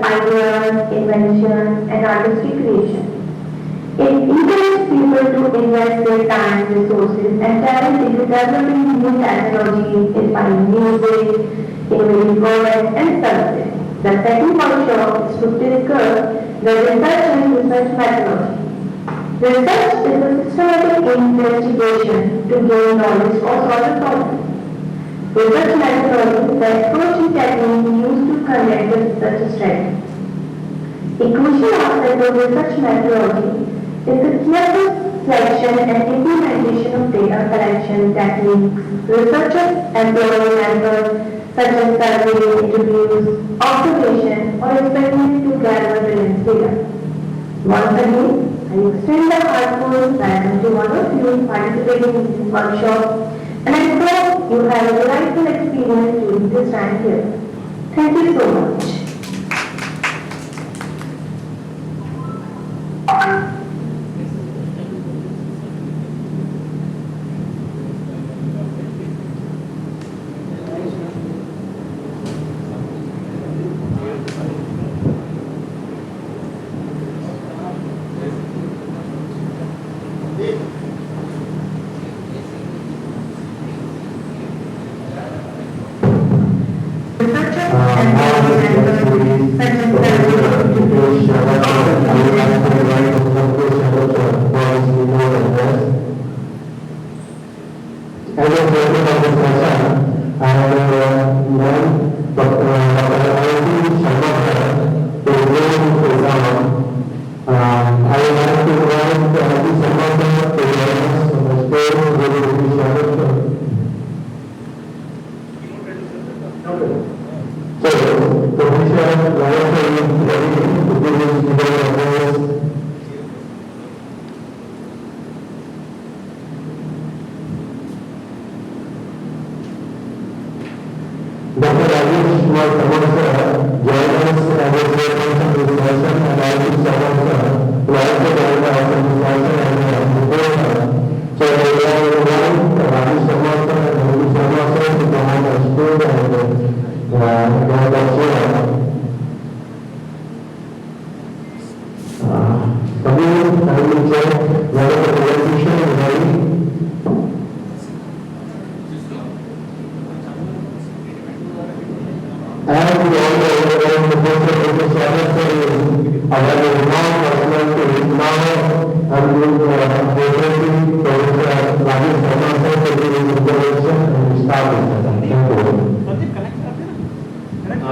ideas, invention, and artistic creation. It encourages people to invest their time, resources, and talent into developing new technologies, inspiring music, innovative products, and services. The second workshop is to discuss the research and research methodology. Research is a systematic investigation to gain knowledge or solve a problem. Research methodology is the approach and technique used to conduct the research strategy. A crucial aspect of research methodology is the careful selection and implementation of data collection techniques. Researchers employ methods such as survey, interviews, observation, or experiments to gather evidence data. Once again, I extend the heartfelt welcome to all of you participating in this workshop, and I hope you have a delightful experience during this time here. Thank you so much.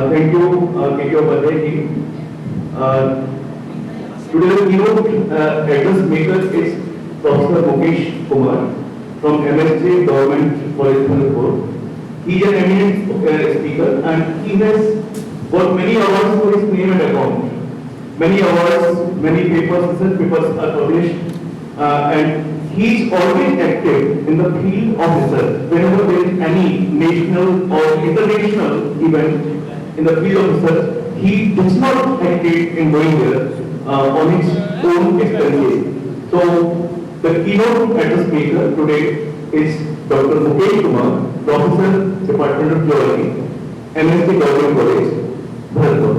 Thank you, KTO Birthday team. Today the keynote address maker is Professor Mukesh Kumar from MSJ Government College Khanpur. He is an eminent speaker and he has got many awards for his name and account. Many awards, many papers, research papers are published, and he is always active in the field of research. Whenever there is any national or international event in the field of research, he does not hesitate in going there on his own expenses. So, the keynote address maker today is Dr. Mukesh Kumar, Professor, Department of Geology, MSc Government College, Bharatpur.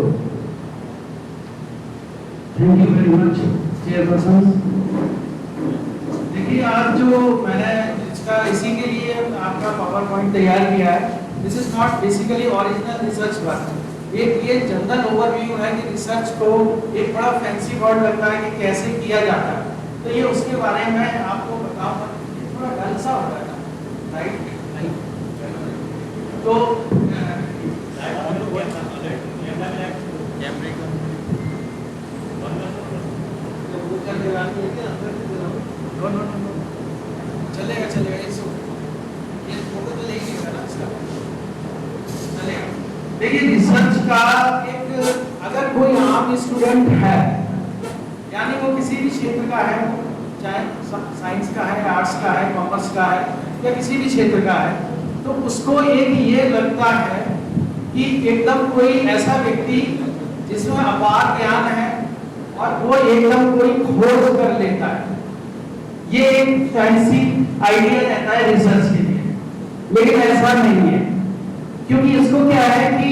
Thank you very much chairperson. देखिए आज जो मैंने इसका इसी के लिए आपका power point तैयार किया है, this is not basically original research work. एक ये जनरल ओवरव्यू है कि रिसर्च को एक बड़ा फैंसी वर्ड लगता है कि कैसे किया जाता है, तो ये उसके बारे में आपको बताऊंगा। थोड़ा डल सा होता है, राइट? तो चलेगा चलेगा, ये फोटो तो लेंगे ना इसका, चलेगा। देखिए रिसर्च का एक, अगर कोई आम स्टूडेंट है, यानी वो किसी भी क्षेत्र का है, चाहे साइंस का है, आर्ट्स का है, कॉमर्स का है या किसी भी क्षेत्र का है, तो उसको एक ये लगता है कि एकदम कोई ऐसा व्यक्ति जिसमें अपार ज्ञान है और वो एकदम कोई खोज कर लेता है, ये एक फैंसी आइडिया रहता है रिसर्च के लिए। लेकिन ऐसा नहीं है, क्योंकि इसको क्या है कि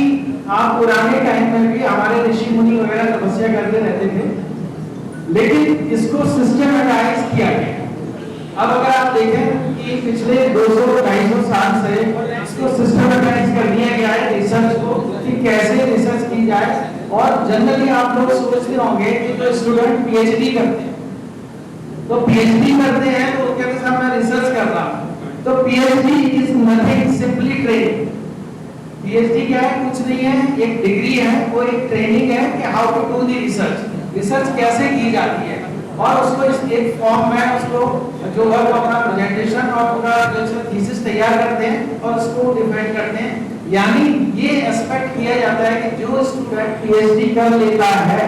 आप पुराने टाइम में भी हमारे ऋषि मुनि लेकिन इसको सिस्टमेटाइज किया गया। अब अगर आप देखें कि पिछले 200-250 साल से इसको सिस्टमेटाइज कर दिया गया है रिसर्च को, कि कैसे रिसर्च की जाए। और जनरली आप लोग सोचते होंगे कि जो स्टूडेंट पीएचडी करते हैं, तो पीएचडी करते हैं तो वो कहते हैं साहब मैं रिसर्च कर रहा हूं। तो PhD is nothing, simply training. PhD क्या है? कुछ नहीं है, एक डिग्री है, वो एक ट्रेनिंग है कि how to do the research, research कैसे की जाती है। और उसको इस एक फॉर्म में उसको जो वर्क अपना प्रेजेंटेशन और पूरा जो थीसिस तैयार करते हैं और उसको डिफाइन करते हैं। यानी ये एस्पेक्ट किया जाता है कि जो स्टूडेंट पीएचडी कर लेता है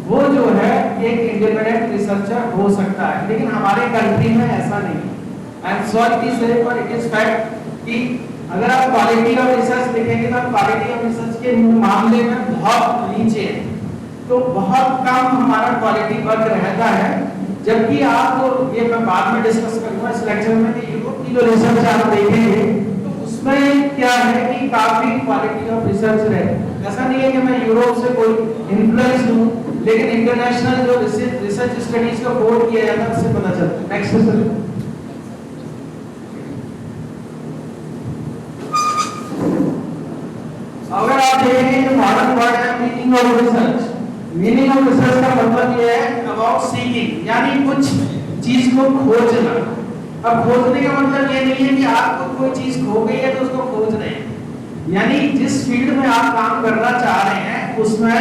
वो जो है एक इंडिपेंडेंट रिसर्चर हो सकता है। लेकिन हमारे कंट्री में ऐसा नहीं है। आई एम सॉरी टू से, पर इट इज फैक्ट कि अगर आप क्वालिटी ऑफ रिसर्च देखेंगे तो क्वालिटी ऑफ रिसर्च के मामले में बहुत नीचे है। तो बहुत कम हमारा क्वालिटी वर्क रहता है। जबकि आप तो ये मैं बाद में डिस्कस करूंगा इस लेक्चर में कि यूरोप की जो रिसर्च आप देखेंगे तो उसमें क्या है कि काफी क्वालिटी ऑफ रिसर्च है। ऐसा नहीं है कि मैं यूरोप से कोई इन्फ्लुएंस हूं, लेकिन इंटरनेशनल जो रिसर्च स्टडीज का कोड किया जाता है उससे पता चलता है। नेक्स्ट सर, अगर आप देखेंगे मॉडर्न वर्ड है meaning of research. Meaning of research का मतलब ये है अबाउट सीकिंग, यानी कुछ चीज को खोजना। अब खोजने का मतलब ये नहीं है कि आपको कोई चीज खो गई है तो उसको खोज रहे हैं, यानी जिस फील्ड में आप काम करना चाह रहे हैं उसमें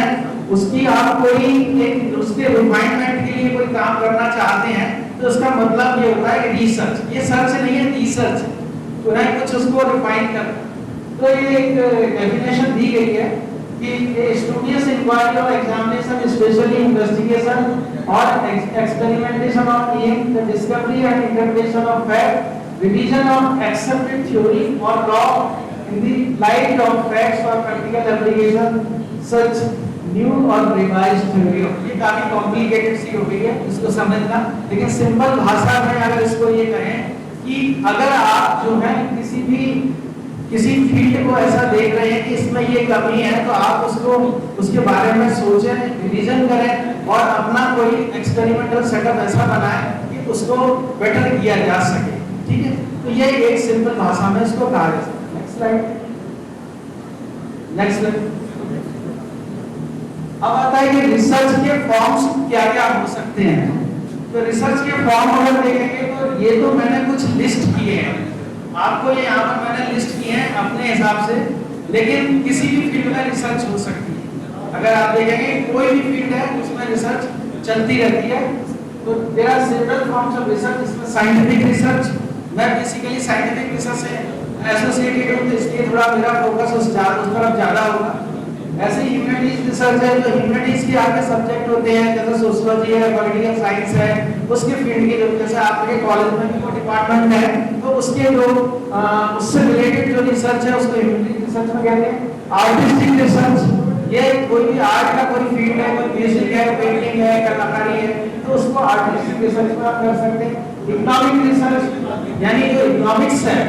उसकी आप कोई एक उसके रिफाइनमेंट के लिए कोई काम करना चाहते हैं तो उसका मतलब ये होता है रिसर्च। ये सर्च नहीं है, रिसर्च तो नहीं कुछ उसको रिफाइन करना। तो ये एक डेफिनेशन दी गई है कि स्टूडियस इंक्वायरी और एग्जामिनेशन स्पेशली इन्वेस्टिगेशन और experimentation of aim the discovery and interpretation of fact, revision of accepted theory और law in the light of facts और प्रैक्टिकल एप्लीकेशन सच न्यू और रिवाइज्ड थ्योरी। ये काफी कॉम्प्लिकेटेड सी हो गई है इसको समझना, लेकिन सिंपल भाषा में अगर इसको ये कहें कि अगर आप जो है किसी फील्ड को ऐसा देख रहे हैं कि इसमें ये कमी है तो आप उसको उसके बारे में सोचें, रिवीजन करें और अपना कोई एक्सपेरिमेंटल सेटअप ऐसा बनाएं कि उसको बेटर किया जा सके। ठीक है, तो ये एक सिंपल भाषा में इसको कहा जा सकता है। Next slide. Next slide. अब आता है कि रिसर्च के फॉर्म्स क्या-क्या हो सकते हैं। तो रिसर्च के फॉर्म अगर देखेंगे तो ये तो मैंने कुछ लिस्ट किए हैं, आपको ये यहाँ पर मैंने लिस्ट किए हैं अपने हिसाब से, लेकिन किसी भी फील्ड में रिसर्च हो सकती है। अगर आप देखेंगे कोई भी फील्ड है उसमें रिसर्च चलती रहती है। तो there are several forms of research. इसमें साइंटिफिक रिसर्च, मैं बेसिकली साइंटिफिक रिसर्च से एसोसिएटेड हूं तो इसलिए थोड़ा मेरा फोकस उस तरफ ज्यादा होगा। ऐसे ह्यूमैनिटीज रिसर्च है, जो ह्यूमैनिटीज के आपके सब्जेक्ट होते हैं जैसे सोशियोलॉजी है, पॉलिटिकल साइंस है, उसके फील्ड के जो जैसे आपके कॉलेज में भी कोई डिपार्टमेंट है तो उसके जो उससे रिलेटेड जो रिसर्च है उसको ह्यूमैनिटीज रिसर्च में कहते हैं। आर्टिस्टिक रिसर्च, ये कोई भी आर्ट का कोई फील्ड है, कोई म्यूजिक है, पेंटिंग है, कलाकारी है तो उसको आर्टिस्टिक रिसर्च में आप कर सकते हैं। इकोनॉमिक रिसर्च यानी जो इकोनॉमिक्स है,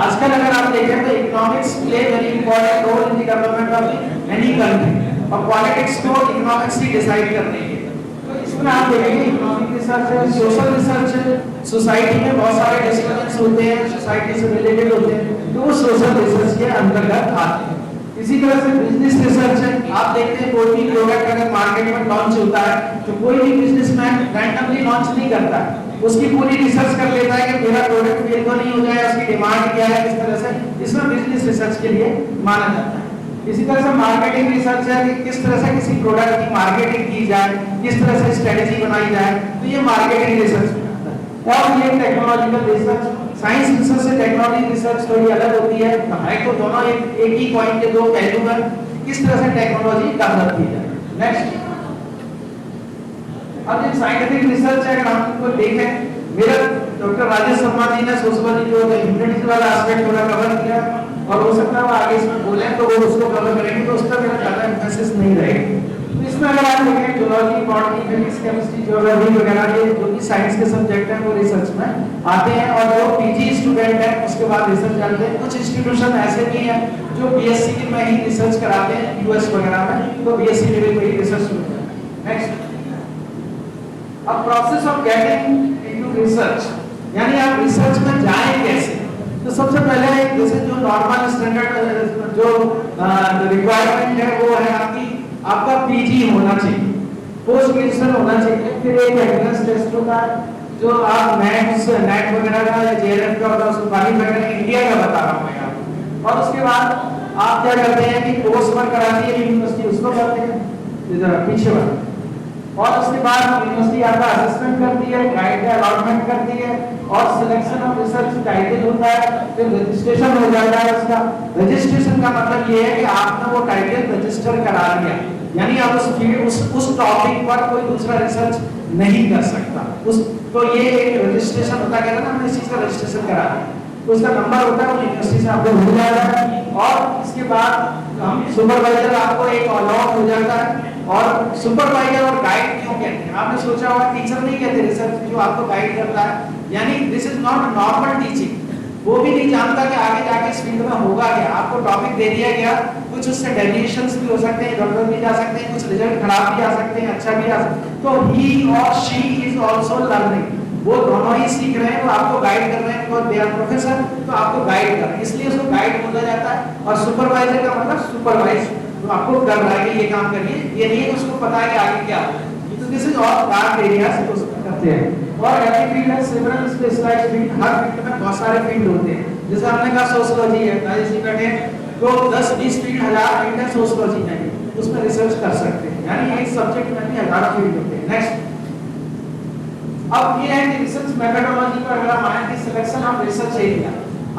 आजकल अगर आप देखें तो economics play very important role in the development of any country और पॉलिटिक्स को इकोनॉमिक्स ही डिसाइड करने के। तो इसमें आप देखेंगे इकोनॉमिक रिसर्च है, सोशल रिसर्च है, सोसाइटी में बहुत सारे डिस्कशंस होते हैं, सोसाइटी से रिलेटेड होते हैं तो वो सोशल रिसर्च के अंतर्गत आते हैं। इसी तरह से बिजनेस रिसर्च है, आप देखते हैं कोई भी प्रोडक्ट अगर मार्केट में लॉन्च होता है तो कोई भी बिजनेसमैन रैंडमली लॉन्च नहीं करता है, उसकी पूरी रिसर्च कर लेता है कि मेरा प्रोडक्ट फेल तो नहीं हो जाए, उसकी डिमांड क्या है, किस तरह से, इसमें बिजनेस रिसर्च के लिए माना जाता है। इसी तरह से मार्केटिंग रिसर्च है कि किस तरह से किसी प्रोडक्ट की मार्केटिंग की जाए, किस तरह से स्ट्रेटजी बनाई जाए, तो ये मार्केटिंग रिसर्च में आता है। और ये टेक्नोलॉजिकल रिसर्च, साइंस रिसर्च से टेक्नोलॉजी रिसर्च थोड़ी अलग होती है, तो दोनों एक ही कॉइन के दो पहलू हैं, किस तरह से टेक्नोलॉजी डेवलप की जाए। नेक्स्ट, अब ये साइंटिफिक रिसर्च है, अगर हम इसको देखें, मेरा डॉक्टर राजेश शर्मा जी ने सोशल जो ह्यूमैनिटीज वाला एस्पेक्ट थोड़ा कवर किया और हो सकता है वो आगे इसमें बोले तो वो उसको कवर करेंगे तो उस पर मेरा ज्यादा एम्फेसिस नहीं रहेगा। तो इसमें अगर आप देखें zoology, botany, physics, chemistry, geography वगैरह ये जो भी साइंस के सब्जेक्ट हैं वो रिसर्च में आते हैं और जो पीजी स्टूडेंट है उसके बाद रिसर्च करते हैं। कुछ इंस्टीट्यूशन ऐसे भी हैं जो बीएससी में ही रिसर्च कराते हैं, यूएस वगैरह में, तो बीएससी लेवल पे ही रिसर्च होता है। Next, process of getting into research, यानी आप रिसर्च में जाएं कैसे। तो सबसे पहले जैसे जो नॉर्मल स्टैंडर्ड जो रिक्वायरमेंट है वो है आपका पीजी होना चाहिए, पोस्ट ग्रेजुएशन होना चाहिए, फिर एक एंट्रेंस टेस्ट होता है जो आप नेट वगैरह का या जेआरएफ का होता है, उसको क्वालिफाई करके इंडिया का बता रहा हूं मैं आपको। और उसके बाद आप क्या करते हैं कि कोर्स वर्क कराती है यूनिवर्सिटी, उसको करते हैं इधर पीछे वाला, और उसके बाद यूनिवर्सिटी आपका असेसमेंट करती है, गाइड का अलॉटमेंट करती है, और सिलेक्शन ऑफ रिसर्च टाइटल होता है, फिर रजिस्ट्रेशन हो जाता है उसका। रजिस्ट्रेशन का मतलब ये है कि आपने वो टाइटल रजिस्टर करा लिया, यानी आप उस टॉपिक पर कोई दूसरा रिसर्च नहीं कर सकता। तो ये एक रजिस्ट्रेशन होता है, ना हमने इस चीज का रजिस्ट्रेशन करा दिया, तो उसका नंबर होता है, वो यूनिवर्सिटी से आपको मिल जाएगा। और इसके बाद हम सुपरवाइजर आपको एक अलॉट हो जाता है। और सुपरवाइजर और गाइड क्यों कहते हैं, आपने सोचा होगा टीचर नहीं कहते रिसर्च जो आपको गाइड करता है, यानी this is not normal teaching. वो भी नहीं जानता कि आगे जाके इस फील्ड में होगा क्या, आपको टॉपिक दे दिया गया, कुछ उससे डेविएशंस भी हो सकते हैं, इधर भी जा सकते हैं, कुछ रिजल्ट खराब भी आ सकते हैं, अच्छा भी आ सकते हैं, तो ही और शी इज आल्सो लर्निंग, वो दोनों ही सीख रहे हैं, वो आपको गाइड कर रहे हैं, और दे आर प्रोफेसर, तो आपको गाइड कर रहे हैं, इसलिए उसको गाइड बोला जाता है। और सुपरवाइजर का मतलब सुपरवाइज, तो आपको कर रहा है कि ये काम करिए, ये नहीं है उसको पता है कि आगे क्या होगा। तो this is all dark areas उसमें करते हैं। और एवरी फील्ड है सेवरल स्पेशलाइज्ड फील्ड, हर फील्ड में बहुत सारे फील्ड होते हैं, जैसे हमने कहा सोशियोलॉजी है, राजनीति बैठे तो 10-20 फील्ड, 1000 फील्ड है सोशियोलॉजी में, उसमें रिसर्च कर सकते हैं, यानी एक सब्जेक्ट में भी 1000 फील्ड होते हैं। नेक्स्ट, अब ये है कि रिसर्च मेथोडोलॉजी पर अगर हम आए कि सिलेक्शन ऑफ रिसर्च एरिया,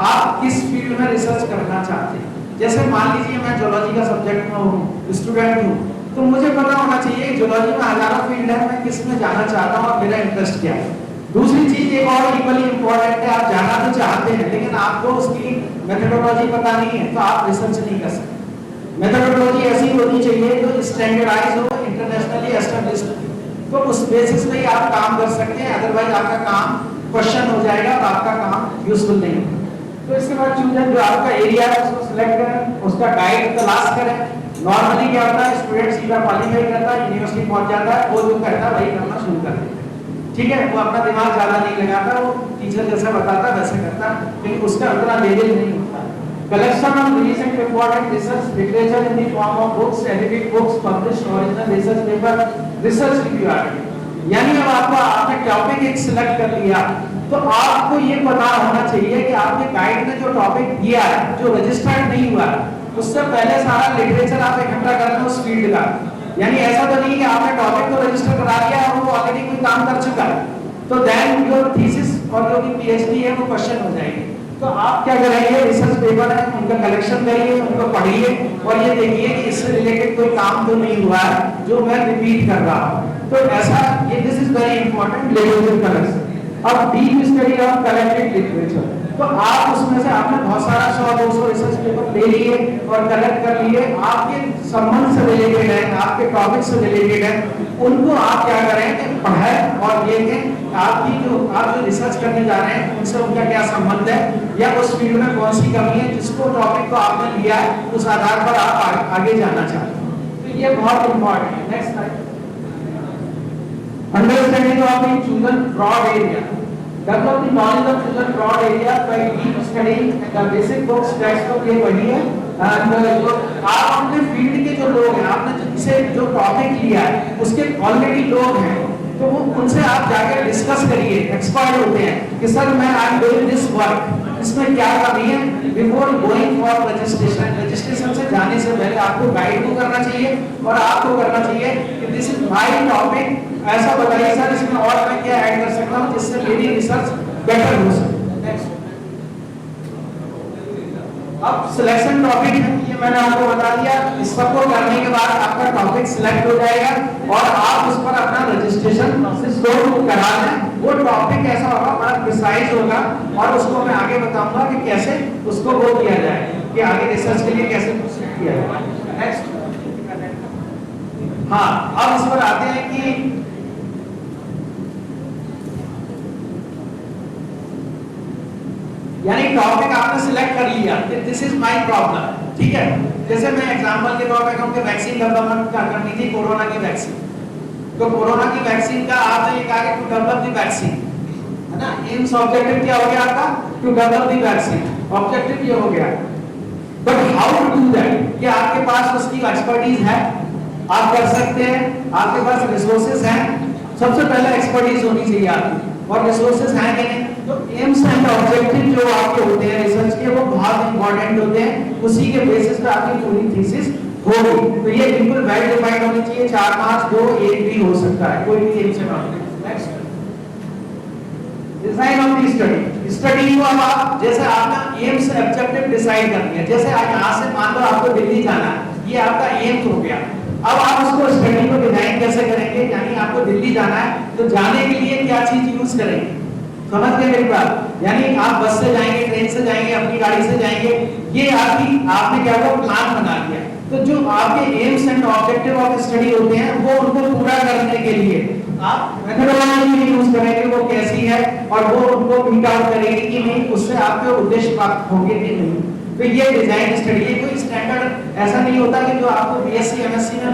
आप किस फील्ड में रिसर्च करना चाहते हैं। जैसे मान लीजिए मैं ज्योलॉजी का सब्जेक्ट में हूँ, स्टूडेंट हूँ, तो मुझे पता होना चाहिए कि ज्योलॉजी में हजारों फील्ड है, मैं किस में जाना चाहता हूँ और मेरा इंटरेस्ट क्या है। दूसरी चीज एक और इक्वली इंपॉर्टेंट है, आप जाना तो चाहते हैं लेकिन आपको उसकी मेथोडोलॉजी पता नहीं है, तो आप रिसर्च नहीं कर सकते। मेथोडोलॉजी ऐसी होनी चाहिए जो स्टैंडर्डाइज हो, इंटरनेशनली एस्टैब्लिश्ड हो, तो उस बेसिस पे ही आप काम कर सकते हैं, अदरवाइज आपका काम क्वेश्चन हो जाएगा और आपका काम यूजफुल नहीं होगा। तो इसके बाद चूजन जो आपका एरिया है उसको सिलेक्ट करें, उसका गाइड तलाश करें। नॉर्मली क्या होता है, स्टूडेंट सीधा क्वालीफाई करता है, यूनिवर्सिटी पहुंच जाता है, वो जो करता है वही करना शुरू कर देता है, ठीक है, वो अपना दिमाग ज्यादा नहीं लगाता, वो टीचर जैसा बताता है वैसे करता है, लेकिन उसका उतना लेवल नहीं होता। Collection of recent important research literature in the form of books, edited books, published original research paper, research review article, यानी अब आपने टॉपिक एक सिलेक्ट कर लिया, तो आपको ये पता होना चाहिए कि आपके गाइड ने जो टॉपिक दिया है, जो रजिस्टर्ड नहीं हुआ है, उससे पहले सारा लिटरेचर आप इकट्ठा करते हैं उस फील्ड का, यानी ऐसा तो नहीं कि आपने टॉपिक तो रजिस्टर करा लिया और वो ऑलरेडी कोई काम कर चुका है, तो देन योर थीसिस और जो भी पीएचडी है वो क्वेश्चन हो जाएगी। तो आप क्या करेंगे, रिसर्च पेपर है उनका कलेक्शन करिए, उनको पढ़िए और ये देखिए कि इससे रिलेटेड कोई काम तो नहीं हुआ है जो मैं रिपीट कर रहा हूँ। तो ऐसा ये this is very important literature collection. अब deep study of collected literature, तो आप उसमें से आपने बहुत सारा 100-200 रिसर्च पेपर ले लिए और कलेक्ट कर लिए, आपके संबंध से रिलेटेड है, आपके टॉपिक से रिलेटेड है, उनको आप क्या करें कि पढ़ें और देखें आपकी जो आप जो रिसर्च करने जा रहे हैं उनसे उनका क्या संबंध है, या उस फील्ड में कौन सी कमी है जिसको टॉपिक को आपने लिया है उस आधार पर आप आगे जाना चाहते हैं। तो ये बहुत इंपॉर्टेंट है। Next slide, understanding of the chosen broad area, develop the knowledge of chosen broad area by deep studying the basic books, textbook ये पढ़िए, and जो आप अपने फील्ड के जो लोग हैं, आपने जिनसे जो टॉपिक लिया है उसके ऑलरेडी लोग हैं, तो वो उनसे आप जाकर डिस्कस करिए, एक्सपर्ट होते हैं कि सर मैं I am doing this work, इसमें क्या कमी है, before going for registration. Registration से जाने से पहले आपको गाइड को करना चाहिए और आपको करना चाहिए कि दिस इज माय टॉपिक, ऐसा बताइए सर इसमें और मैं क्या ऐड कर सकता हूं जिससे मेरी रिसर्च बेटर हो सके। नेक्स्ट, अब सिलेक्शन टॉपिक है, ये मैंने आपको बता दिया, इस सबको करने के बाद आपका टॉपिक सिलेक्ट हो जाएगा और आप उस पर अपना रजिस्ट्रेशन प्रोसेस को करा लें। वो टॉपिक ऐसा होगा, बड़ा प्रिसाइज होगा और उसको मैं आगे बताऊंगा कि कैसे उसको वो किया जाए, कि आगे रिसर्च के लिए कैसे प्रोसीड किया जाए। नेक्स्ट, हाँ, अब इस पर आते हैं कि यानी टॉपिक आपने सिलेक्ट कर लिया कि दिस इज माय प्रॉब्लम, ठीक है। जैसे मैं एग्जांपल के तौर पे कहूं कि वैक्सीन डेवलपमेंट करनी थी, कोरोना की वैक्सीन, तो कोरोना की वैक्सीन का आपने ये कहा कि टू डेवलप द वैक्सीन, है ना। एम्स ऑब्जेक्टिव क्या हो गया आपका, to develop the vaccine, objective ये हो गया। But how to do that, कि आपके पास उसकी एक्सपर्टीज है, आप कर सकते हैं, आपके पास रिसोर्सेज हैं। सबसे पहले एक्सपर्टीज होनी चाहिए आपकी, और रिसोर्सेज हैं कि नहीं। तो एम्स एंड ऑब्जेक्टिव जो आपके होते हैं रिसर्च के, वो बहुत इंपॉर्टेंट होते हैं, उसी के बेसिस पे आपकी पूरी थीसिस होगी। तो ये बिल्कुल वेल डिफाइंड होनी चाहिए, 4 5 2 1 भी हो सकता है, कोई भी AIIMS and objective. Next, design of the study. Study को अब आप, जैसे आपने एम्स ऑब्जेक्टिव डिसाइड कर लिया, जैसे आज यहाँ से मान लो आपको दिल्ली जाना है, ये आपका एम्स हो गया। अब आप उसको स्टडी को डिजाइन कैसे करेंगे, यानी आपको दिल्ली जाना है तो जाने के लिए क्या चीज यूज करेंगे, समझ गए मेरी बात। यानी आप बस से जाएंगे, ट्रेन से जाएंगे, अपनी गाड़ी से जाएंगे, ये आपने क्या हुआ, प्लान बना लिया। तो जो आपके AIIMS and objective of study होते हैं, वो उनको पूरा करने के लिए आप मेथोडोलॉजी यूज करेंगे, वो कैसी है, और वो उनको मीट आउट करेगी कि नहीं, उससे आपके उद्देश्य प्राप्त होंगे कि नहीं। तो ये डिजाइन स्टडी है, कोई स्टैंडर्ड ऐसा नहीं होता कि जो आपको बीएससी एमएससी में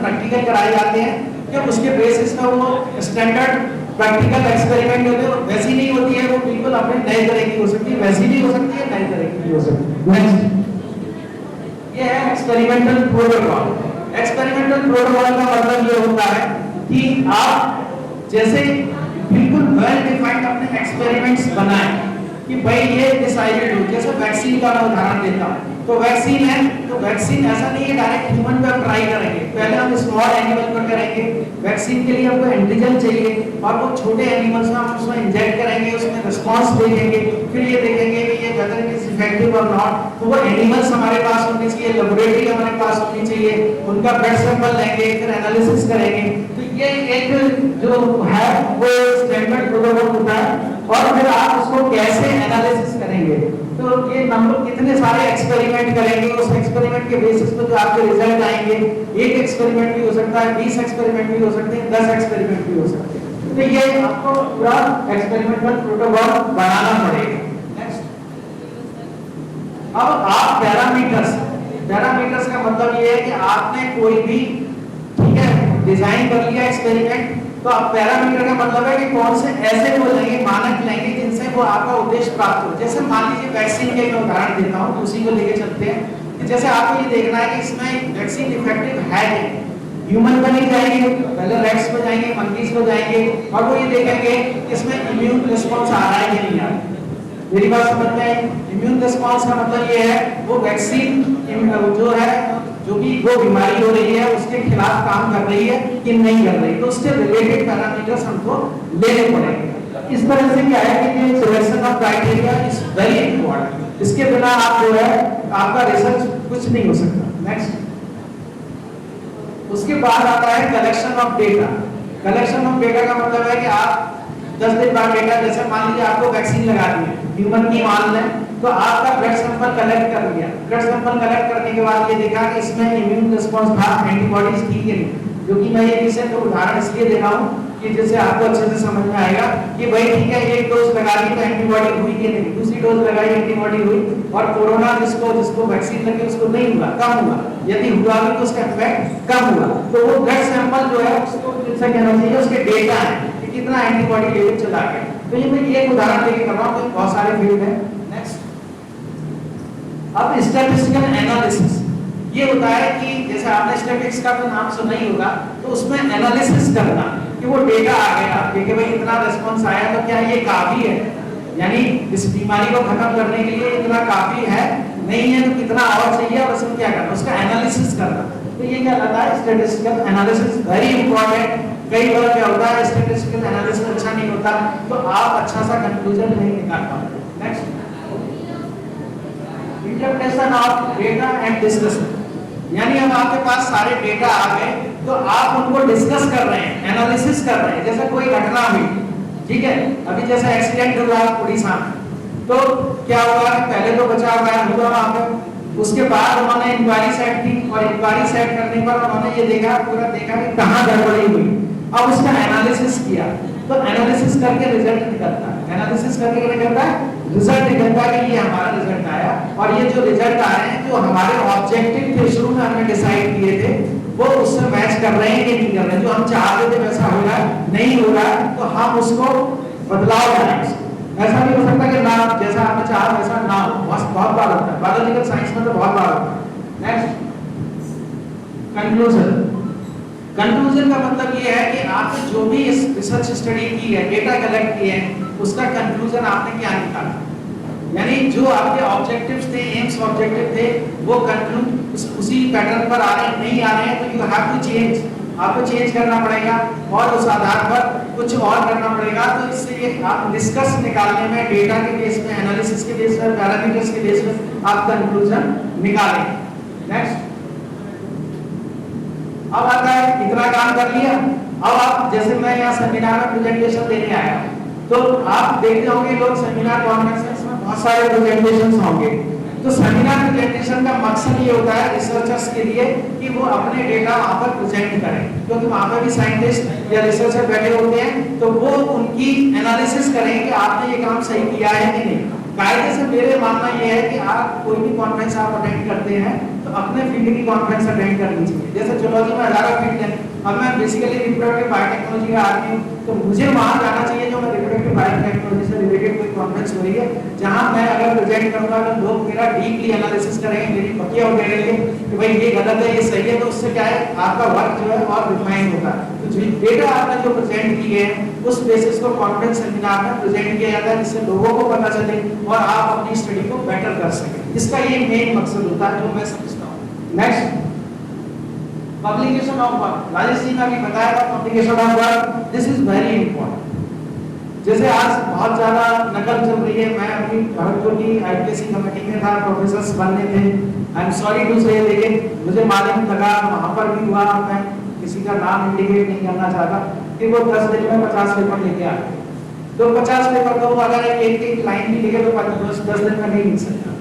प्रैक्टिकल कराए जाते हैं कि उसके बेसिस पे वो स्टैंडर्ड प्रैक्टिकल एक्सपेरिमेंट होते हैं, वैसी नहीं होती है, वो बिल्कुल अपने नए तरह की हो सकती है, वैसी भी हो सकती है, नए तरह की भी हो सकती है। नेक्स्ट, ये है एक्सपेरिमेंटल प्रोटोकॉल। एक्सपेरिमेंटल प्रोटोकॉल का मतलब ये होता है कि आप जैसे बिल्कुल वेल डिफाइंड अपने एक्सपेरिमेंट्स बनाएं कि भाई ये डिसाइडेड हो। जैसे वैक्सीन का मैं उदाहरण देता हूं, तो वैक्सीन है, तो वैक्सीन ऐसा नहीं है डायरेक्ट ह्यूमन पे हम ट्राई करेंगे, पहले हम स्मॉल एनिमल पर करेंगे। वैक्सीन के लिए हमको एंटीजन चाहिए, और वो छोटे एनिमल्स में हम उसमें इंजेक्ट करेंगे, उसमें रिस्पांस देखेंगे, फिर ये देखेंगे कि ये वेदर इट इज इफेक्टिव और नॉट। तो वो एनिमल्स हमारे पास होने चाहिए, लेबोरेटरी हमारे पास होनी चाहिए, उनका ब्लड सैंपल लेंगे, फिर एनालिसिस करेंगे। तो ये एक जो है वो स्टैंडर्ड प्रोटोकॉल होता है। और फिर आप उसको कैसे एनालिसिस करेंगे, तो ये नंबर कितने सारे एक्सपेरिमेंट करेंगे, उस एक्सपेरिमेंट के बेसिस पे जो आपके रिजल्ट आएंगे, एक एक्सपेरिमेंट भी हो सकता है, 20 एक्सपेरिमेंट भी हो सकते हैं, 10 एक्सपेरिमेंट भी हो सकते हैं। तो ये आपको पूरा एक्सपेरिमेंटल प्रोटोकॉल बनाना पड़ेगा। नेक्स्ट, अब आप पैरामीटर्स का मतलब ये है कि आपने कोई भी, ठीक है, डिजाइन कर लिया एक्सपेरिमेंट, तो अब पैरामीटर का मतलब है कि कौन से ऐसे वो लेंगे, मानक लेंगे जिनसे वो आपका उद्देश्य प्राप्त हो। जैसे मान लीजिए वैक्सीन के मैं उदाहरण देता हूं, उसी को लेके चलते हैं कि जैसे आपको ये देखना है कि इसमें वैक्सीन इफेक्टिव है नहीं, ह्यूमन पर नहीं जाएंगे, पहले रैट्स पे जाएंगे, मंकीज पे जाएंगे, और वो ये देखेंगे इसमें इम्यून रिस्पांस आ रहा है कि नहीं आ रहा है। मेरी बात समझ में आई? इम्यून रिस्पांस का मतलब ये है वो वैक्सीन जो है, जो भी वो बीमारी हो रही है उसके खिलाफ काम कर रही है कि नहीं कर रही, तो उससे रिलेटेड पैरामीटर्स हमको लेने पड़ेंगे। इस तरह से क्या है कि ये selection of criteria is very important, इसके बिना आप जो है आपका रिसर्च कुछ नहीं हो सकता। नेक्स्ट, उसके बाद आता है collection of data. Collection of data का मतलब है कि आप 10 दिन बाद डेटा, जैसे मान लीजिए आपको वैक्सीन लगा दी है ह्यूमन की, मान लें, तो आपका ब्लड सैंपल कलेक्ट कर लिया। ब्लड सैंपल कलेक्ट करने के बाद ये देखा कि इसमें इम्यून रिस्पांस था, एंटीबॉडीज थी कि नहीं। क्योंकि मैं ये रिसेंट उदाहरण इसलिए दे रहा हूं कि जैसे आपको अच्छे से समझ में आएगा कि भाई ठीक है, एक डोज लगा दी तो एंटीबॉडी हुई कि नहीं, दूसरी डोज लगाई एंटीबॉडी हुई, और कोरोना जिसको वैक्सीन लगी उसको नहीं हुआ, कम हुआ, यदि हुआ भी तो उसका इफेक्ट कम हुआ। तो वो ब्लड सैंपल जो है उसको जैसा कहना चाहिए उसके डेटा है कि कितना एंटीबॉडी लेवल चला गया। तो ये मैं एक उदाहरण लेके कर रहा हूं, तो बहुत सारे फील्ड है। नेक्स्ट, अब स्टैटिस्टिकल एनालिसिस ये होता है कि जैसे आपने स्टैटिस्टिक्स का तो नाम सुना ही होगा, तो उसमें एनालिसिस करना कि वो डेटा आ गया आपके कि भाई इतना रिस्पांस आया, तो क्या ये काफी है, यानी इस बीमारी को खत्म करने के लिए इतना काफी है, नहीं है तो कितना और चाहिए, और उसमें क्या करना, उसका एनालिसिस करना। तो ये क्या रहता है स्टैटिस्टिकल एनालिसिस, वेरी इंपॉर्टेंट। कई बार क्या होता है स्टैटिस्टिकल एनालिसिस अच्छा नहीं होता, तो आप अच्छा सा कंक्लूजन नहीं निकाल पाते। Next, interpretation of data and discussion, यानी अब आपके पास सारे डेटा आ गए, तो आप उनको डिस्कस कर रहे हैं, एनालिसिस कर रहे हैं। जैसे कोई घटना हुई, ठीक है, अभी जैसे एक्सीडेंट हुआ उड़ीसा में, तो क्या हुआ कि पहले तो बचाव कार्य हुआ वहां पे, उसके बाद उन्होंने इंक्वायरी सेट की, और इंक्वायरी सेट करने पर उन्होंने ये देखा, पूरा देखा कि कहां गड़बड़ी हुई, अब उसका एनालिसिस किया। तो एनालिसिस करके रिजल्ट निकलता है, एनालिसिस करके क्या निकलता है, रिजल्ट निकलता है कि ये हमारा रिजल्ट आया, और ये जो रिजल्ट आ रहे हैं जो हमारे ऑब्जेक्टिव थे शुरू में हमने डिसाइड किए थे, वो उससे मैच कर रहे हैं कि नहीं कर रहे हैं, जो हम चाहते थे वैसा नहीं हो रहा है तो हम उसको बदलाव करें। ऐसा नहीं हो सकता कि ना जैसा आपने चाहा वैसा ना हो, बहुत बार होता है, बायोलॉजिकल साइंस में तो बहुत बार होता है। Next, conclusion. कंक्लूजन का मतलब ये है कि आपने जो भी इस रिसर्च स्टडी की है, डेटा कलेक्ट किए हैं, उसका कंक्लूजन आपने क्या निकाला, यानी जो आपके ऑब्जेक्टिव्स थे, एम्स ऑब्जेक्टिव थे, वो कंक्लूड उसी पैटर्न पर आ रहे हैं, नहीं आ रहे हैं तो यू हैव टू चेंज, आपको चेंज करना पड़ेगा और उस आधार पर कुछ और करना पड़ेगा। तो इससे ये आप निष्कर्ष निकालने में, डेटा के बेस में, एनालिसिस के बेस में, पैरामीटर्स के बेस में आप कंक्लूजन निकालेंगे। नेक्स्ट, अब आता है इतना काम कर लिया, अब आप जैसे मैं यहाँ सेमिनार में प्रेजेंटेशन देने आया, तो आप देखते होंगे लोग सेमिनार कॉन्फ्रेंसेस में बहुत सारे प्रेजेंटेशंस होंगे। तो सेमिनार प्रेजेंटेशन का मकसद ये होता है रिसर्चर्स के लिए कि वो अपने डेटा वहाँ पर प्रेजेंट करें, क्योंकि वहाँ पर भी साइंटिस्ट या रिसर्चर बैठे होते हैं, तो वो उनकी एनालिसिस करें कि आपने ये काम सही किया है कि नहीं। कायदे से मेरे मानना ये है कि आप कोई भी कॉन्फ्रेंस आप अटेंड करते हैं तो अपने फील्ड की कॉन्फ्रेंस अटेंड करनी चाहिए। जैसे जूलॉजी में 11 फील्ड है, अब मैं बेसिकली रिप्रोडक्टिव बायोटेक्नोलॉजी का आदमी हूँ, तो मुझे वहाँ जाना चाहिए जो मैं रिप्रोडक्टिव बायोटेक्नोलॉजी से रिलेटेड कोई कॉन्फ्रेंस हो रही है, जहाँ मैं अगर प्रेजेंट करूँगा तो लोग मेरा डीपली एनालिसिस करेंगे, मेरी बकिया करेंगे कि भाई ये गलत है, ये सही है, तो उससे क्या है आपका वर्क जो है और रिफाइन होता है। तो जो डेटा आपने जो प्रेजेंट किए हैं उस बेसिस को कॉन्फ्रेंस सेमिनार में प्रेजेंट किया जाता है, जिससे लोगों को पता चले और आप अपनी स्टडी को बेटर कर सकें। इसका ये मेन मकसद होता है जो मैं समझता हूँ। Next, publication of work. Rajesh ji ने अभी बताया था publication of work, this is very important. जैसे आज बहुत ज्यादा नकल चल रही है, मैं अपनी भरतपुर की आईपीएससी कमेटी में था, प्रोफेसर्स बनने थे, आई एम सॉरी टू से, लेकिन मुझे मालूम लगा वहां पर भी हुआ, मैं किसी का नाम इंडिकेट नहीं करना चाहता, कि वो 10 दिन में 50 पेपर लेके आ गए। तो 50 पेपर को अगर एक लाइन भी लिखे तो 10 दिन में नहीं लिख सकता,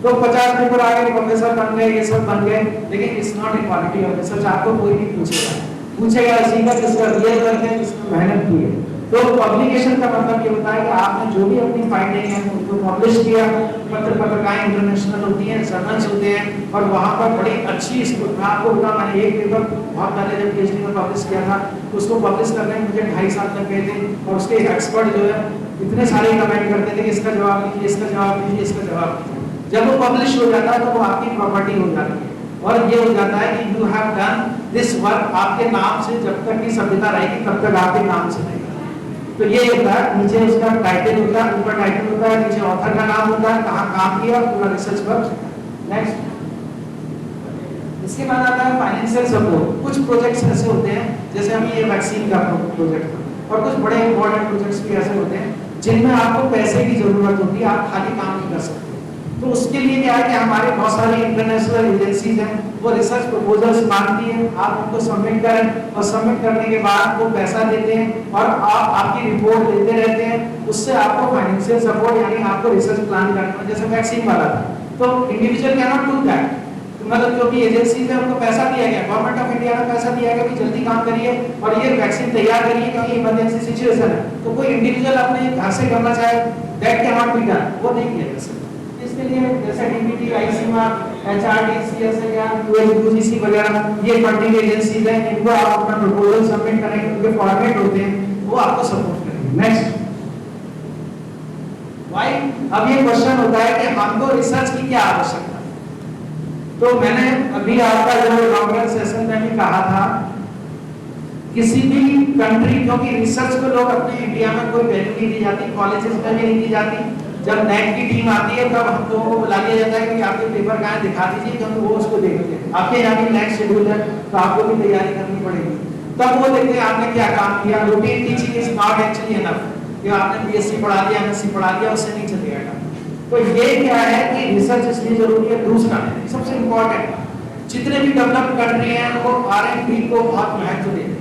तो 50 पेपर आगे प्रोफेसर बन गए, ये सब बन गए, लेकिन it's not a quality of research. आपको कोई नहीं पूछेगा इसी का जिसका रियल वर्क है, जिसने मेहनत की है। तो पब्लिकेशन का मतलब ये होता है कि आपने जो भी अपनी फाइंडिंग है उनको पब्लिश किया, पत्रिकाएं इंटरनेशनल होती हैं, जर्नल्स होते हैं, और वहाँ पर बड़ी अच्छी, मैं आपको बताऊं, मैंने एक पेपर बहुत पहले जब पीएचडी में पब्लिश किया था, उसको पब्लिश करने में मुझे 2.5 साल लग गए थे, और उसके एक एक्सपर्ट जो है इतने सारे कमेंट करते थे कि इसका जवाब लीजिए, इसका जवाब लीजिए, इसका जवाब लीजिए। जब वो पब्लिश हो जाता है तो वो आपकी प्रॉपर्टी हो जाती है, और ये हो जाता है कि you have done this work, आपके नाम से जब तक की सभ्यता रहेगी तब तक आपके नाम से रहेगा। तो ये होता है, नीचे उसका टाइटल होता है, ऊपर टाइटल होता है, नीचे ऑथर का नाम होता है, कहाँ काम किया, पूरा रिसर्च वर्क। नेक्स्ट, इसके बाद आता है फाइनेंशियल सपोर्ट। कुछ प्रोजेक्ट्स ऐसे होते हैं, जैसे अभी ये वैक्सीन का प्रोजेक्ट था, और कुछ बड़े इंपॉर्टेंट प्रोजेक्ट्स भी ऐसे होते हैं जिनमें आपको पैसे की जरूरत होती है, आप खाली काम नहीं कर सकते। तो उसके लिए क्या है कि हमारे बहुत सारी इंटरनेशनल एजेंसीज हैं, वो रिसर्च प्रपोजल्स मांगती हैं, आप उनको सबमिट करें, और सबमिट करने के बाद वो पैसा देते हैं और आप आपकी रिपोर्ट देते रहते हैं। उससे आपको फाइनेंशियल सपोर्ट, यानी आपको रिसर्च प्लान करना, जैसे वैक्सीन वाला था, तो individual can not do that, मतलब जो भी एजेंसीज है उनको पैसा दिया गया, गवर्नमेंट ऑफ इंडिया ने पैसा दिया गया कि जल्दी काम करिए और ये वैक्सीन तैयार करिए क्योंकि इमरजेंसी सिचुएशन है। तो कोई इंडिविजुअल अपने घर से करना चाहे, that can not be done, वो नहीं किया जा सकता। इसके लिए जैसे डीबीटी, आईसीएमआर, एचआरडीसीएस या यूजीसी वगैरह, ये फंडिंग एजेंसीज हैं, इनको आप अपना प्रपोजल सबमिट करेंगे, उनके फॉर्मेट होते हैं, वो आपको सपोर्ट करेंगे। Next, why. अब ये क्वेश्चन होता है कि हमको रिसर्च की क्या आवश्यकता है। तो मैंने अभी आपका जो इनॉग्रेशन सेशन में भी कहा था, किसी भी कंट्री, क्योंकि रिसर्च को लोग अपने इंडिया में कोई वैल्यू नहीं दी जाती, कॉलेजेस में भी नहीं दी जाती, जब नेट की टीम आती है तब हम लोगों को बुला लिया जाता है कि आपके पेपर कहाँ है, दिखा दीजिए, क्योंकि वो उसको देखते हैं। आपके यहाँ भी नेट शेड्यूल है तो आपको भी तैयारी करनी पड़ेगी, तब वो देखते हैं आपने क्या काम किया। Routine teaching is not actually enough, कि आपने बीएससी पढ़ा दिया, एमएससी पढ़ा दिया, उससे नहीं चलेगा। तो ये क्या है कि रिसर्च इसलिए जरूरी है। दूसरा सबसे इंपॉर्टेंट, जितने भी डेवलप्ड कंट्री हैं वो R&D को बहुत महत्व देते हैं,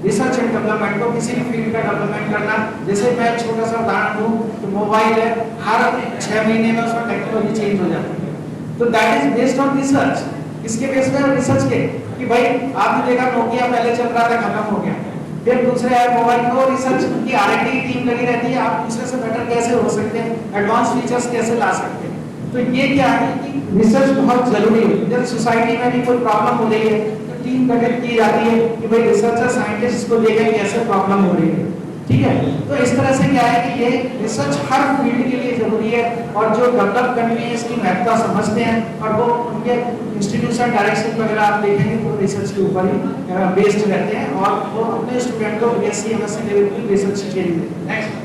रिसर्च एंड डेवलपमेंट को, किसी भी फील्ड का डेवलपमेंट करना। जैसे मैं छोटा सा उदाहरण दूं तो मोबाइल है, हर 6 महीने में उसमें टेक्नोलॉजी चेंज हो जाती है, तो that is based on research. किसके बेस पे? रिसर्च के, कि भाई आपने देखा नोकिया पहले चल रहा था, खत्म हो गया, फिर दूसरे आए मोबाइल को, रिसर्च की R&D टीम लगी रहती है, आप दूसरे से बेटर कैसे हो सकते हैं, एडवांस फीचर्स कैसे ला सकते हैं। तो ये क्या है कि रिसर्च बहुत जरूरी है। जब सोसाइटी में भी कोई प्रॉब्लम हो रही है तो टीम गठित की जाती है कि भाई रिसर्चर साइंटिस्ट को देखें कैसे प्रॉब्लम हो रही है, ठीक है। तो इस तरह से क्या है कि ये रिसर्च हर फील्ड के लिए जरूरी है, और जो डेवलप कंट्री है इसकी महत्ता समझते हैं, और वो उनके इंस्टीट्यूशन डायरेक्शन वगैरह आप देखेंगे तो रिसर्च के ऊपर ही बेस्ड रहते हैं, और वो अपने स्टूडेंट को बीएससी एमएससी लेवल की रिसर्च ट्रेनिंग देते हैं। Next,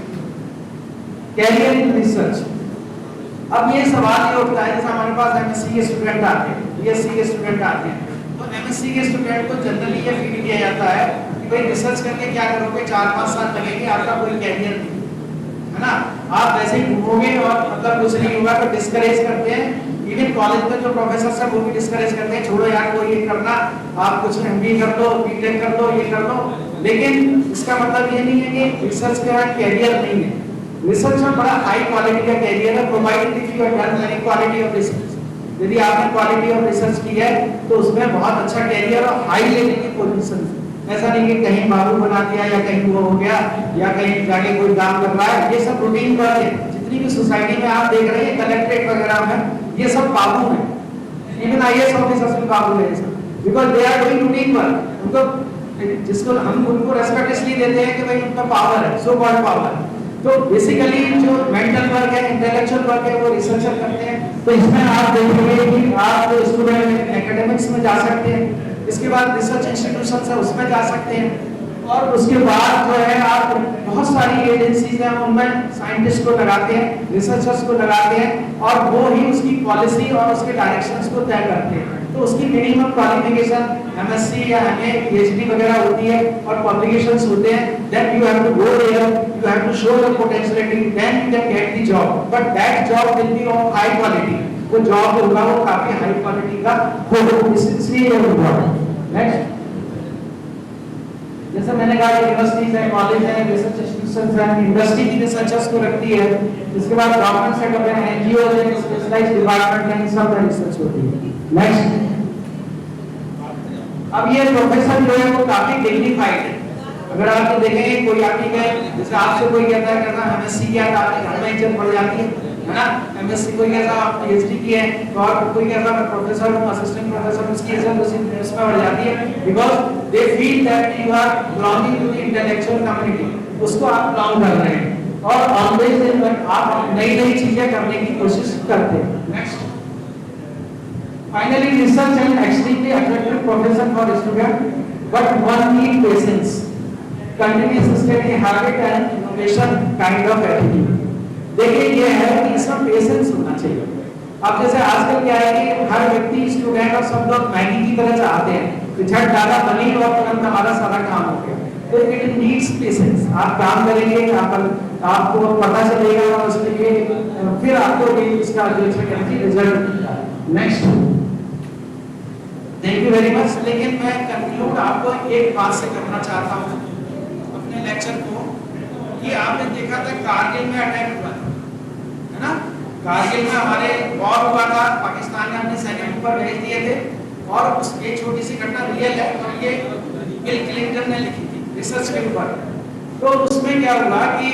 career in research. अब ये सवाल ये उठता है, जैसे हमारे पास एमएससी के स्टूडेंट आते हैं, बीएससी के स्टूडेंट आते हैं, तो एमएससी के स्टूडेंट को जनरली ये फील किया जाता है कि भाई रिसर्च करके क्या करोगे, 4-5 साल लगेंगे, आपका कोई कैरियर नहीं है ना, आप वैसे ही घूमोगे और मतलब कुछ नहीं होगा, तो डिस्करेज करते हैं। इवन कॉलेज में जो प्रोफेसर सब वो भी डिस्करेज करते हैं, छोड़ो यार कोई ये करना, आप कुछ एमबीए कर लो, बीटेक कर लो, ये कर लो। लेकिन इसका मतलब ये नहीं है कि रिसर्च का कैरियर नहीं है। रिसर्च में बड़ा हाई क्वालिटी का कैरियर है, provided if you have done very quality of research. यदि आपने क्वालिटी ऑफ रिसर्च की है तो उसमें बहुत अच्छा कैरियर और हाई लेवल की पोजीशन है। ऐसा नहीं कि कहीं बाबू बना दिया या कहीं वो हो गया या कहीं जाके कोई काम कर रहा है, ये सब रूटीन वर्क है। जितनी भी सोसाइटी में आप देख रहे हैं कलेक्ट्रेट वगैरह में ये सब बाबू है, इवन आईएएस ऑफिसर्स भी बाबू है, because they are doing routine work. उनको जिसको हम उनको रेस्पेक्ट इसलिए देते हैं कि भाई उनका पावर है, सो कॉल्ड पावर। तो बेसिकली जो मेंटल वर्क है, इंटेलेक्चुअल वर्क है, वो रिसर्चर करते हैं। तो इसमें आप देखेंगे कि आप स्टूडेंट एकेडमिक्स में जा सकते हैं, इसके बाद रिसर्च इंस्टीट्यूशन है उसमें जा सकते हैं, और उसके बाद जो है आप बहुत सारी एजेंसीज हैं उनमें साइंटिस्ट को लगाते हैं, रिसर्चर्स को लगाते हैं, और वो ही उसकी पॉलिसी और उसके डायरेक्शंस को तय करते हैं। तो उसकी मिनिमम क्वालिफिकेशन एमएससी या एमए पीएचडी वगैरह होती है, और पब्लिकेशंस होते हैं। Then you have to go there, you have to show the potentiality, then you can get the job, but that job will be of high quality. वो job होगा वो काफी हाई क्वालिटी का होगा, इसलिए ये होगा। नेक्स्ट, जैसे मैंने कहा यूनिवर्सिटीज है, कॉलेज है, रिसर्च इंस्टीट्यूशंस हैं, इंडस्ट्री की रिसर्चर्स को रखती है, इसके बाद गवर्नमेंट सेटअप है, एनजीओ है, स्पेशलाइज्ड डिपार्टमेंट है, सब में रिसर्च होती है। नेक्स्ट, अब ये प्रोफेसर जो है वो काफी डिग्निफाइड है। अगर आप ये देखेंगे कोई आके गए, जैसे आपसे कोई कहता है कि एमएससी किया था, आपके घर में इज्जत बढ़ जाती है ना, एमएससी कोई कहता है आप पीएचडी किए हैं, तो और कोई कहता है मैं प्रोफेसर हूं, असिस्टेंट प्रोफेसर हूं, उसकी इज्जत उसमें बढ़ जाती है, because they feel that you are belonging to the intellectual community, उसको आप बिलोंग कर रहे हैं, और ऑलवेज आप नई नई चीजें करने की कोशिश करते हैं। Next, finally research and extremely attractive profession for student, but one need patience, continuous study habit and innovation kind of attitude. देखिए ये है कि इसमें पेशेंस होना चाहिए। अब जैसे आजकल क्या है कि हर व्यक्ति स्टूडेंट और सब लोग मैगी की तरह चाहते हैं कि झट डाला बनी और तुरंत हमारा सारा काम हो गया, तो इट नीड्स पेशेंस। आप काम करेंगे, आपको पता चलेगा और उसके लिए फिर आपको भी इसका जो है result. Next, thank you very much. लेकिन मैं कंक्लूड आपको एक बात से करना चाहता हूँ अपने लेक्चर को, कि आपने देखा था कारगिल में अटैक हुआ है ना, कारगिल में हमारे वॉर हुआ था, पाकिस्तान ने अपने सैनिकों पर भेज दिए थे, और उस एक छोटी सी घटना रियल है, और ये बिल क्लिंटन ने लिखी थी रिसर्च के ऊपर। तो उसमें क्या हुआ कि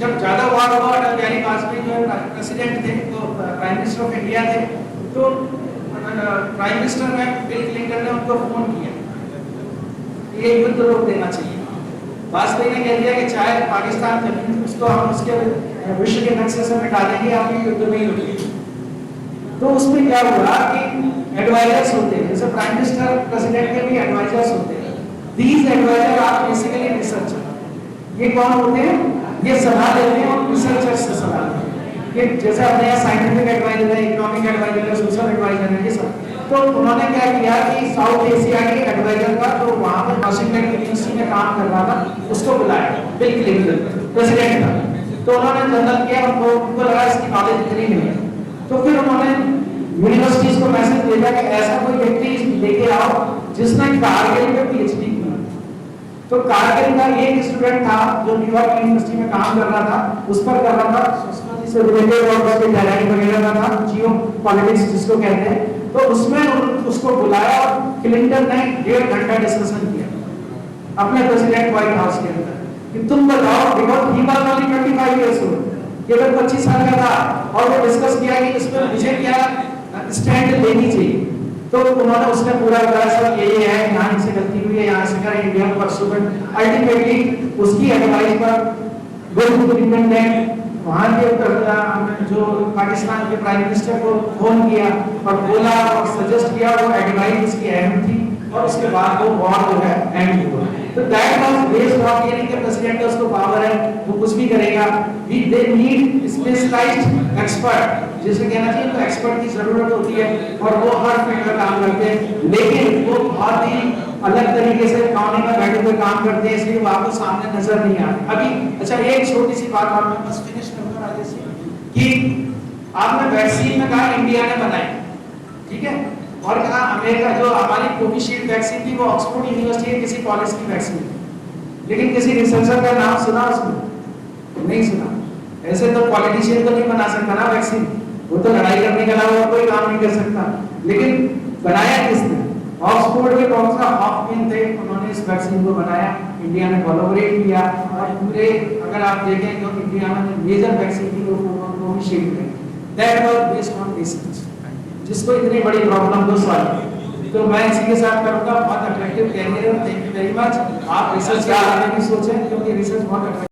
जब ज्यादा वॉर हुआ, अटल बिहारी वाजपेयी जो प्रेसिडेंट थे, तो प्राइम मिनिस्टर ऑफ इंडिया थे, तो प्राइम मिनिस्टर ने बिल क्लिंटन ने उनको फोन किया ये युद्ध रोक देना चाहिए। वाजपेयी ने कह दिया कि चाहे पाकिस्तान जमीन उसको हम उसके विश्व के नक्शे से मिटा देंगे, आप ये युद्ध नहीं रुकेगी। तो उसमें क्या हुआ कि एडवाइजर्स होते हैं, जैसे प्राइम मिनिस्टर प्रेसिडेंट के भी एडवाइजर्स होते हैं। These adviser are basically researcher. ये कौन होते हैं? ये सलाह देते हैं और रिसर्चर्स से सलाह लेते हैं। ये जैसे अपने यहाँ साइंटिफिक एडवाइजर है, इकोनॉमिक एडवाइजर है, सोशल एडवाइजर है, ये सब। तो उन्होंने क्या किया कि साउथ एशिया के एडवाइजर का जो वहाँ पर वाशिंगटन यूनिवर्सिटी में काम कर रहा था उसको बुलाया, बिल क्लिंटन प्रेसिडेंट था। तो उन्होंने जनरल किया, उनको लगा इसकी नॉलेज इतनी नहीं है, तो फिर उन्होंने यूनिवर्सिटीज को मैसेज भेजा कि ऐसा कोई व्यक्ति लेके आओ जिसने कारगिल में पीएचडी की। तो कारगिल का एक स्टूडेंट था जो न्यूयॉर्क यूनिवर्सिटी में काम कर रहा था, उस पर कर रहा था सोसाइटी से रिलेटेड और उसके डेराइव वगैरह का था, जियो पॉलिटिक्स जिसको कहते हैं। तो उसमें उसको बुलाया और क्लिंटन ने 1.5 घंटा डिस्कशन किया अपने प्रेसिडेंट व्हाइट हाउस के अंदर कि तुम बताओ, because he was only 25 years old, केवल 25 साल का था, और वो डिस्कस किया कि इसमें मुझे क्या स्टैंड लेनी चाहिए। तो उन्होंने उसने पूरा बताया सर ये है, यहाँ से गलती हुई है, यहाँ से करें, इंडिया में परसों अल्टीमेटली उसकी एडवाइस पर गवर्नमेंट वहाँ के जो पाकिस्तान के प्राइम मिनिस्टर को फोन किया और बोला और सजेस्ट किया, वो एडवाइस उसकी अहम थी और उसके बाद वो वॉर जो है एंड हुआ। तो दैट वाज बेस्ड ऑन ये नहीं कि प्रेसिडेंट उसको पावर है वो कुछ भी करेगा, we they need specialised expert, जिसे कहना चाहिए तो एक्सपर्ट की जरूरत होती है और वो हर फील्ड में काम करते हैं, लेकिन वो बहुत ही अलग तरीके से कोने में बैठे हुए काम करते हैं, इसलिए वो आपको सामने नजर नहीं आते। अभी अच्छा एक छोटी सी बात और मैं बस फिनिश करूंगा राजेश जी, कि आपने वैक्सीन में कहा इंडिया ने बनाई, ठीक है, और कहा अमेरिका जो हमारी कोविशील्ड वैक्सीन थी वो ऑक्सफोर्ड यूनिवर्सिटी के किसी कॉलेज की वैक्सीन थी, लेकिन किसी रिसर्चर का नाम सुना उसमें? नहीं सुना। ऐसे तो पॉलिटिशियन तो नहीं बना सकता ना वैक्सीन, वो तो लड़ाई करने के अलावा कोई काम नहीं कर सकता, लेकिन बनाया किसने? ऑक्सफोर्ड के प्रोफेसर हॉफमैन थे, उन्होंने इस वैक्सीन को बनाया, इंडिया ने कोलैबोरेट किया और पूरे अगर आप देखें तो इंडिया में मेजर वैक्सीन थी वो कोविशील्ड है, that was based on research, जिसको इतनी बड़ी प्रॉब्लम को सॉल्व किया। तो मैं इसी के साथ करूंगा, बहुत attractive career, thank you very much. आप रिसर्च के बारे में भी सोचें क्योंकि रिसर्च बहुत